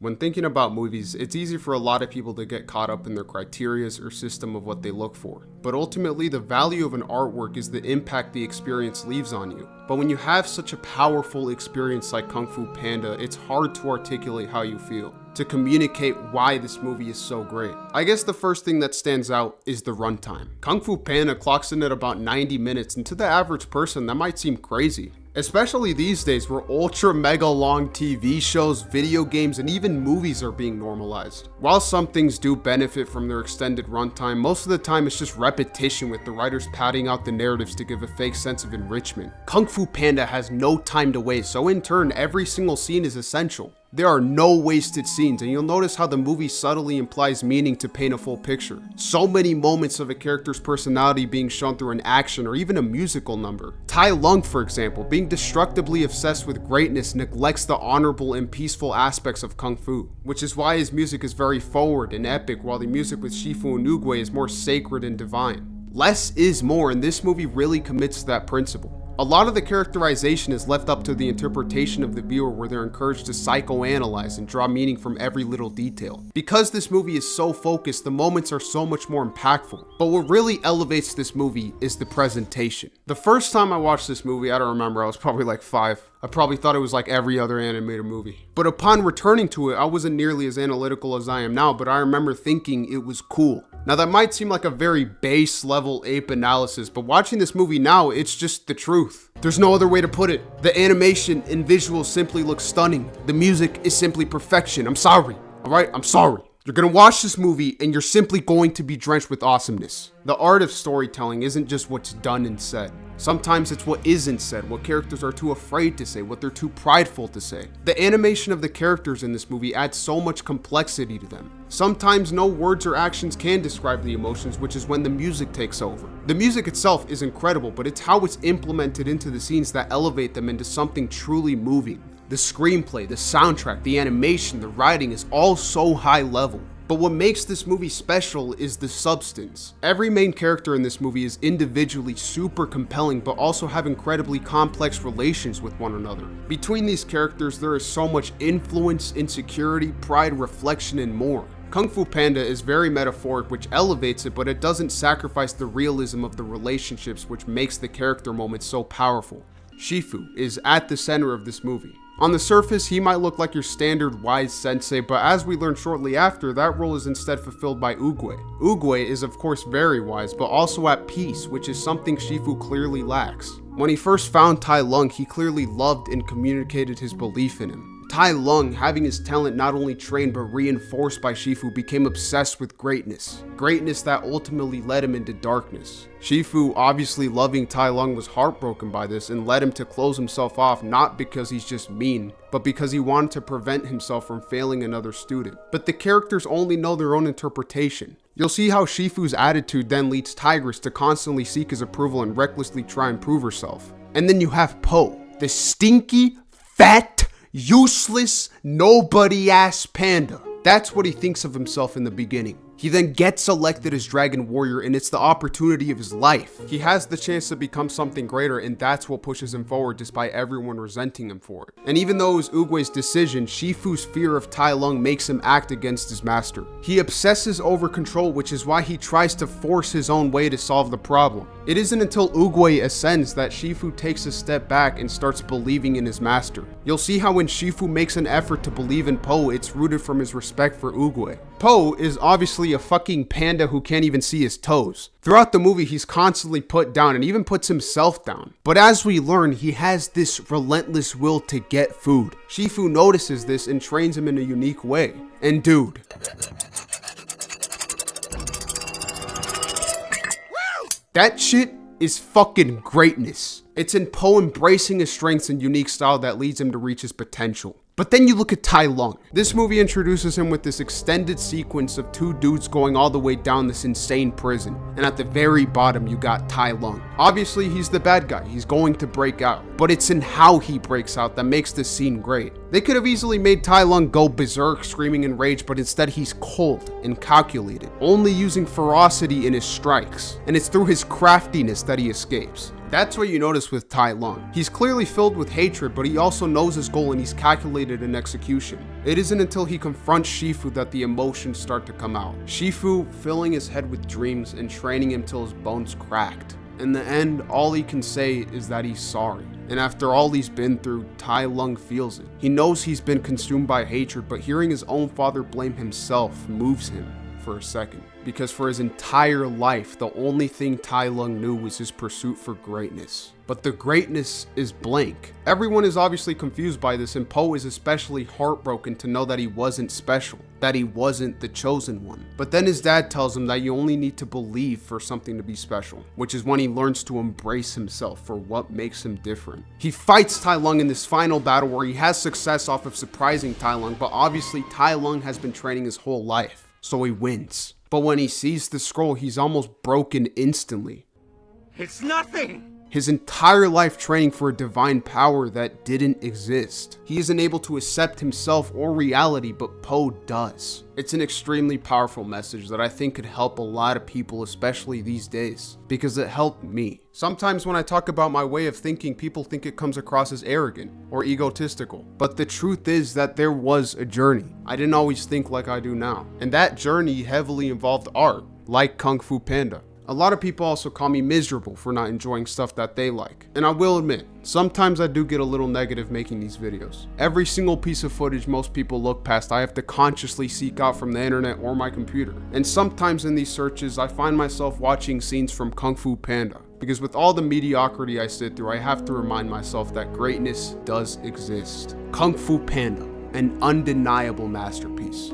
When thinking about movies, it's easy for a lot of people to get caught up in their criterias or system of what they look for. But ultimately, the value of an artwork is the impact the experience leaves on you. But when you have such a powerful experience like Kung Fu Panda, it's hard to articulate how you feel, to communicate why this movie is so great. I guess the first thing that stands out is the runtime. Kung Fu Panda clocks in at about 90 minutes, and to the average person, that might seem crazy. Especially these days where ultra mega long TV shows, video games, and even movies are being normalized. While some things do benefit from their extended runtime, most of the time it's just repetition with the writers padding out the narratives to give a fake sense of enrichment. Kung Fu Panda has no time to waste, so in turn, every single scene is essential. There are no wasted scenes, and you'll notice how the movie subtly implies meaning to paint a full picture. So many moments of a character's personality being shown through an action or even a musical number. Tai Lung, for example, being destructively obsessed with greatness, neglects the honorable and peaceful aspects of Kung Fu, which is why his music is very forward and epic, while the music with Shifu and Oogway is more sacred and divine. Less is more, and this movie really commits to that principle. A lot of the characterization is left up to the interpretation of the viewer, where they're encouraged to psychoanalyze and draw meaning from every little detail. Because this movie is so focused, the moments are so much more impactful. But what really elevates this movie is the presentation. The first time I watched this movie, I don't remember, I was probably like 5. I probably thought it was like every other animated movie. But upon returning to it, I wasn't nearly as analytical as I am now, but I remember thinking it was cool. Now that might seem like a very base level ape analysis, but watching this movie now, it's just the truth. There's no other way to put it. The animation and visuals simply look stunning. The music is simply perfection. I'm sorry. Alright, I'm sorry. You're gonna watch this movie and you're simply going to be drenched with awesomeness. The art of storytelling isn't just what's done and said. Sometimes it's what isn't said, what characters are too afraid to say, what they're too prideful to say. The animation of the characters in this movie adds so much complexity to them. Sometimes no words or actions can describe the emotions, which is when the music takes over. The music itself is incredible, but it's how it's implemented into the scenes that elevate them into something truly moving. The screenplay, the soundtrack, the animation, the writing is all so high level. But what makes this movie special is the substance. Every main character in this movie is individually super compelling, but also have incredibly complex relations with one another. Between these characters, there is so much influence, insecurity, pride, reflection, and more. Kung Fu Panda is very metaphoric, which elevates it, but it doesn't sacrifice the realism of the relationships, which makes the character moments so powerful. Shifu is at the center of this movie. On the surface, he might look like your standard wise sensei, but as we learn shortly after, that role is instead fulfilled by Oogway. Oogway is of course very wise, but also at peace, which is something Shifu clearly lacks. When he first found Tai Lung, he clearly loved and communicated his belief in him. Tai Lung, having his talent not only trained but reinforced by Shifu, became obsessed with greatness. Greatness that ultimately led him into darkness. Shifu, obviously loving Tai Lung, was heartbroken by this and led him to close himself off, not because he's just mean, but because he wanted to prevent himself from failing another student. But the characters only know their own interpretation. You'll see how Shifu's attitude then leads Tigress to constantly seek his approval and recklessly try and prove herself. And then you have Po, the stinky, fat, useless, nobody-ass panda. That's what he thinks of himself in the beginning. He then gets elected as Dragon Warrior, and it's the opportunity of his life. He has the chance to become something greater, and that's what pushes him forward despite everyone resenting him for it. And even though it was Oogway's decision, Shifu's fear of Tai Lung makes him act against his master. He obsesses over control, which is why he tries to force his own way to solve the problem. It isn't until Oogway ascends that Shifu takes a step back and starts believing in his master. You'll see how when Shifu makes an effort to believe in Po, it's rooted from his respect for Oogway. Po is obviously a fucking panda who can't even see his toes. Throughout the movie, he's constantly put down and even puts himself down. But as we learn, he has this relentless will to get food. Shifu notices this and trains him in a unique way. And dude, that shit is fucking greatness. It's in Po embracing his strengths and unique style that leads him to reach his potential. But then you look at Tai Lung. This movie introduces him with this extended sequence of two dudes going all the way down this insane prison. And at the very bottom, you got Tai Lung. Obviously, he's the bad guy. He's going to break out. But it's in how he breaks out that makes this scene great. They could have easily made Tai Lung go berserk screaming in rage, but instead he's cold and calculated, only using ferocity in his strikes, and it's through his craftiness that he escapes. That's what you notice with Tai Lung. He's clearly filled with hatred, but he also knows his goal and he's calculated in execution. It isn't until he confronts Shifu that the emotions start to come out. Shifu filling his head with dreams and training him till his bones cracked. In the end, all he can say is that he's sorry. And after all he's been through, Tai Lung feels it. He knows he's been consumed by hatred, but hearing his own father blame himself moves him for a second. Because for his entire life, the only thing Tai Lung knew was his pursuit for greatness. But the greatness is blank. Everyone is obviously confused by this, and Po is especially heartbroken to know that he wasn't special, that he wasn't the chosen one. But then his dad tells him that you only need to believe for something to be special, which is when he learns to embrace himself for what makes him different. He fights Tai Lung in this final battle where he has success off of surprising Tai Lung, but obviously Tai Lung has been training his whole life, so he wins. But when he sees the scroll, he's almost broken instantly. It's nothing! His entire life training for a divine power that didn't exist. He isn't able to accept himself or reality, but Po does. It's an extremely powerful message that I think could help a lot of people, especially these days, because it helped me. Sometimes when I talk about my way of thinking, people think it comes across as arrogant or egotistical. But the truth is that there was a journey. I didn't always think like I do now. And that journey heavily involved art, like Kung Fu Panda. A lot of people also call me miserable for not enjoying stuff that they like. And I will admit, sometimes I do get a little negative making these videos. Every single piece of footage most people look past, I have to consciously seek out from the internet or my computer. And sometimes in these searches, I find myself watching scenes from Kung Fu Panda. Because with all the mediocrity I sit through, I have to remind myself that greatness does exist. Kung Fu Panda, an undeniable masterpiece.